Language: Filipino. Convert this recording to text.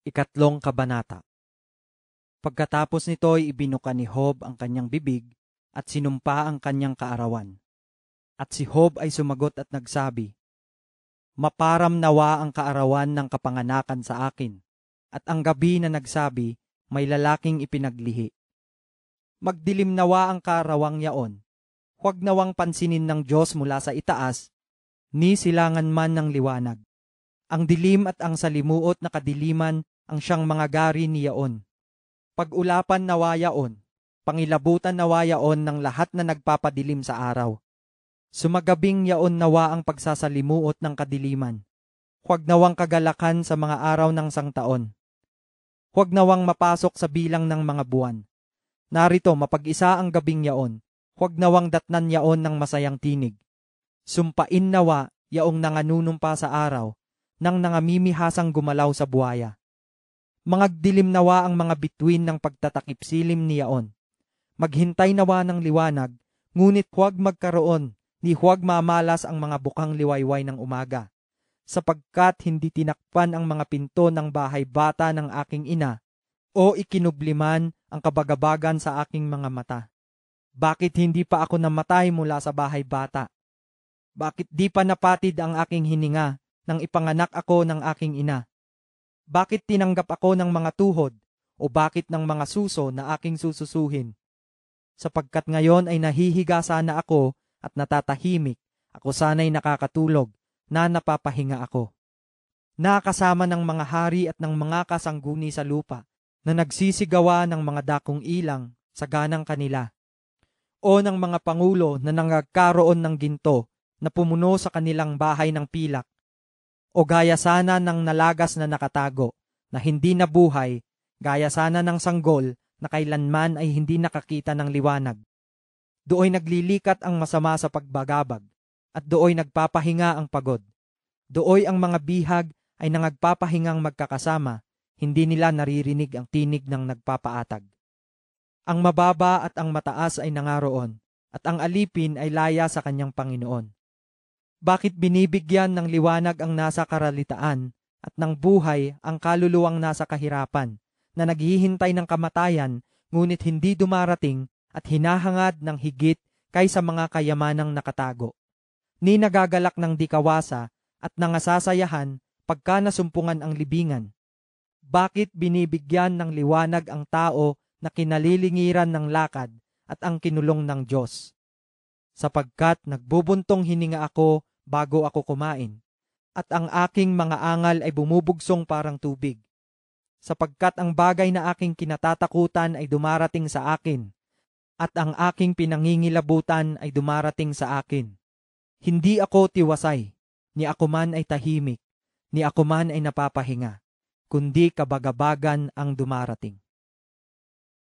Ikatlong kabanata. Pagkatapos nito'y ibinuka ni Job ang kanyang bibig at sinumpa ang kanyang kaarawan. At si Job ay sumagot at nagsabi, "Maparam nawa ang kaarawan ng kapanganakan sa akin, at ang gabi na nagsabi, may lalaking ipinaglihi. Magdilim nawa ang kaarawang yaon, huwag nawang pansinin ng Diyos mula sa itaas, ni silangan man ng liwanag. Ang dilim at ang salimuot na kadiliman ang siyang mga gari niyaon. Pag-ulapan nawa yaon, pangilabutan nawa yaon ng lahat na nagpapadilim sa araw. Sumagabing yaon nawa ang pagsasalimuot ng kadiliman. Huwag nawang kagalakan sa mga araw ng sangtaon. Huwag nawang mapasok sa bilang ng mga buwan. Narito mapag-isa ang gabing yaon, huwag nawang datnan yaon ng masayang tinig. Sumpain nawa yaong nanganunumpa sa araw, nang nangamimihasang gumalaw sa buhaya. Mangagdilim nawa ang mga bituin ng pagtatakip silim niyaon. Maghintay nawa ng liwanag, ngunit huwag magkaroon, ni huwag mamalas ang mga bukang liwayway ng umaga. Sapagkat hindi tinakpan ang mga pinto ng bahay bata ng aking ina, o ikinubliman ang kabagabagan sa aking mga mata. Bakit hindi pa ako namatay mula sa bahay bata? Bakit di pa napatid ang aking hininga nang ipanganak ako ng aking ina? Bakit tinanggap ako ng mga tuhod, o bakit ng mga suso na aking sususuhin? Sapagkat ngayon ay nahihiga sana ako at natatahimik, ako sana'y nakakatulog, na napapahinga ako. Nakasama ng mga hari at ng mga kasangguni sa lupa, na nagsisigawa ng mga dakong ilang sa ganang kanila, o ng mga pangulo na nangagkaroon ng ginto na pumuno sa kanilang bahay ng pilak, o gaya sana ng nalagas na nakatago, na hindi nabuhay, gaya sana ng sanggol na kailanman ay hindi nakakita ng liwanag. Dooy naglilikat ang masama sa pagbagabag, at dooy nagpapahinga ang pagod. Dooy ang mga bihag ay nangagpapahingang magkakasama, hindi nila naririnig ang tinig ng nagpapaatag. Ang mababa at ang mataas ay nangaroon, at ang alipin ay laya sa kanyang Panginoon. Bakit binibigyan ng liwanag ang nasa karalitaan at ng buhay ang kaluluwang nasa kahirapan, na naghihintay ng kamatayan ngunit hindi dumarating at hinahangad ng higit kaysa mga kayamanang nakatago? Ni nagagalak ng dikawasa at nangasasayahan pagka nasumpungan ang libingan. Bakit binibigyan ng liwanag ang tao na kinalilingiran ng lakad at ang kinulong ng Diyos? Sapagkat nagbubuntong hininga ako bago ako kumain, at ang aking mga angal ay bumubugsong parang tubig. Sapagkat ang bagay na aking kinatatakutan ay dumarating sa akin, at ang aking pinangingilabutan ay dumarating sa akin. Hindi ako tiwasay, ni ako man ay tahimik, ni ako man ay napapahinga, kundi kabagabagan ang dumarating.